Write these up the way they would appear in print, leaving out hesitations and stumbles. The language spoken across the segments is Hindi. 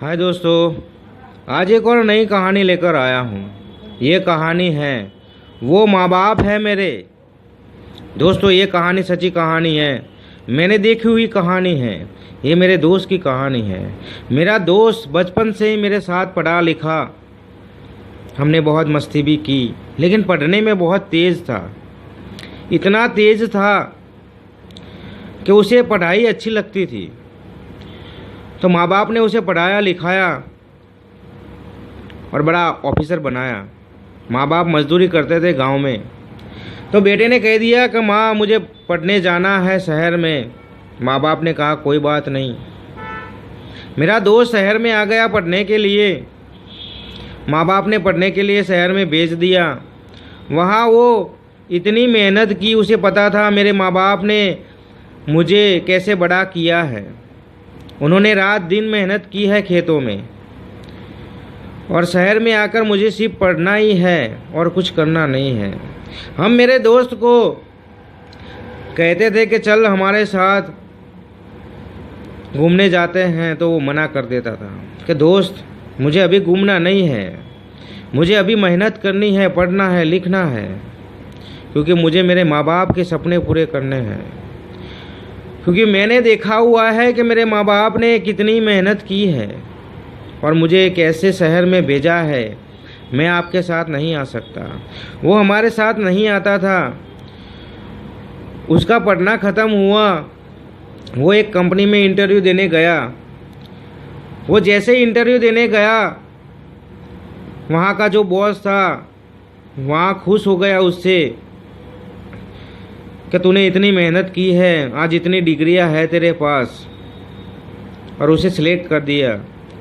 हाय दोस्तों, आज एक और नई कहानी लेकर आया हूँ। ये कहानी है वो माँ बाप है मेरे। दोस्तों, ये कहानी सच्ची कहानी है, मैंने देखी हुई कहानी है। ये मेरे दोस्त की कहानी है। मेरा दोस्त बचपन से ही मेरे साथ पढ़ा लिखा, हमने बहुत मस्ती भी की, लेकिन पढ़ने में बहुत तेज़ था। इतना तेज़ था कि उसे पढ़ाई अच्छी लगती थी, तो माँ बाप ने उसे पढ़ाया लिखाया और बड़ा ऑफिसर बनाया। माँ बाप मजदूरी करते थे गांव में, तो बेटे ने कह दिया कि माँ मुझे पढ़ने जाना है शहर में। माँ बाप ने कहा कोई बात नहीं। मेरा दोस्त शहर में आ गया पढ़ने के लिए। माँ बाप ने पढ़ने के लिए शहर में भेज दिया। वहाँ वो इतनी मेहनत की, उसे पता था मेरे माँ बाप ने मुझे कैसे बड़ा किया है। उन्होंने रात दिन मेहनत की है खेतों में, और शहर में आकर मुझे सिर्फ पढ़ना ही है और कुछ करना नहीं है। हम मेरे दोस्त को कहते थे कि चल हमारे साथ घूमने जाते हैं, तो वो मना कर देता था कि दोस्त मुझे अभी घूमना नहीं है, मुझे अभी मेहनत करनी है, पढ़ना है, लिखना है, क्योंकि मुझे मेरे माँ बाप के सपने पूरे करने हैं। क्योंकि मैंने देखा हुआ है कि मेरे माँ बाप ने कितनी मेहनत की है और मुझे कैसे शहर में भेजा है। मैं आपके साथ नहीं आ सकता। वो हमारे साथ नहीं आता था। उसका पढ़ना ख़त्म हुआ, वो एक कंपनी में इंटरव्यू देने गया। वो जैसे ही इंटरव्यू देने गया, वहाँ का जो बॉस था वहाँ खुश हो गया उससे कि तूने इतनी मेहनत की है, आज इतनी डिग्रियां है तेरे पास, और उसे सिलेक्ट कर दिया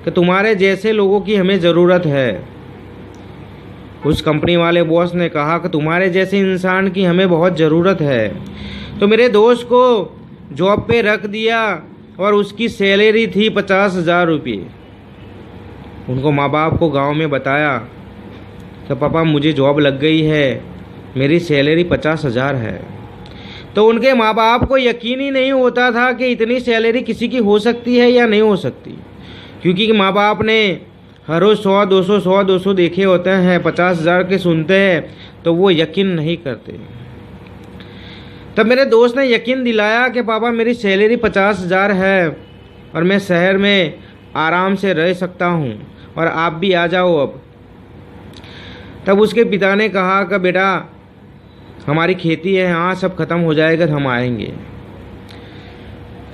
कि तुम्हारे जैसे लोगों की हमें ज़रूरत है। उस कंपनी वाले बॉस ने कहा कि तुम्हारे जैसे इंसान की हमें बहुत ज़रूरत है। तो मेरे दोस्त को जॉब पे रख दिया और उसकी सैलरी थी 50,000 रुपये। उनको माँ बाप को गांव में बताया कि पापा मुझे जॉब लग गई है, मेरी सैलरी 50,000 है। तो उनके माँ बाप को यकीन ही नहीं होता था कि इतनी सैलरी किसी की हो सकती है या नहीं हो सकती, क्योंकि माँ बाप ने हर रोज़ 100-200 देखे होते हैं। 50,000 के सुनते हैं तो वो यकीन नहीं करते। तब मेरे दोस्त ने यकीन दिलाया कि पापा मेरी सैलरी 50,000 है और मैं शहर में आराम से रह सकता हूँ, और आप भी आ जाओ अब। तब उसके पिता ने कहा कि बेटा हमारी खेती है, हाँ सब ख़त्म हो जाएगा तो हम आएंगे।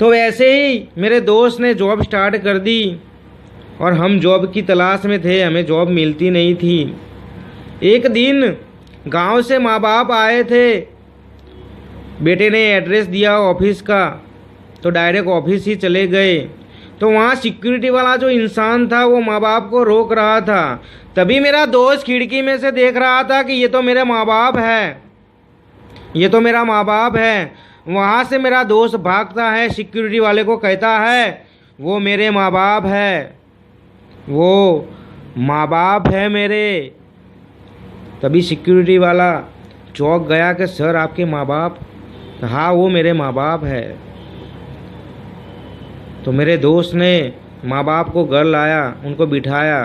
तो वैसे ही मेरे दोस्त ने जॉब स्टार्ट कर दी, और हम जॉब की तलाश में थे, हमें जॉब मिलती नहीं थी। एक दिन गांव से माँ बाप आए थे। बेटे ने एड्रेस दिया ऑफिस का, तो डायरेक्ट ऑफिस ही चले गए। तो वहाँ सिक्योरिटी वाला जो इंसान था वो माँ बाप को रोक रहा था। तभी मेरा दोस्त खिड़की में से देख रहा था कि ये तो मेरे माँ बाप है, ये तो मेरा माँ बाप है। वहाँ से मेरा दोस्त भागता है, सिक्योरिटी वाले को कहता है वो मेरे माँ बाप है, वो माँ बाप है मेरे। तभी सिक्योरिटी वाला चौंक गया कि सर आपके माँ बाप? हाँ वो मेरे माँ बाप है। तो मेरे दोस्त ने माँ बाप को घर लाया, उनको बिठाया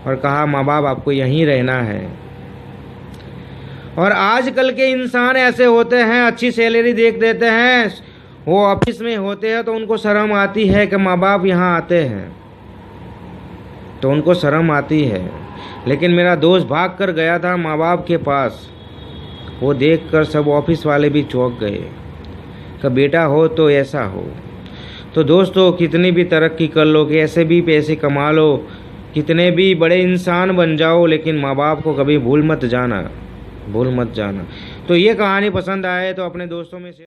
और कहा माँ बाप आपको यहीं रहना है। और आजकल के इंसान ऐसे होते हैं, अच्छी सैलरी देख देते हैं, वो ऑफिस में होते हैं तो उनको शर्म आती है कि माँ बाप यहाँ आते हैं, तो उनको शर्म आती है। लेकिन मेरा दोस्त भाग कर गया था माँ बाप के पास। वो देखकर सब ऑफिस वाले भी चौंक गए कि बेटा हो तो ऐसा हो। तो दोस्तों, कितनी भी तरक्की कर लो, कैसे भी पैसे कमा लो, कितने भी बड़े इंसान बन जाओ, लेकिन माँ बाप को कभी भूल मत जाना। तो ये कहानी पसंद आए तो अपने दोस्तों में से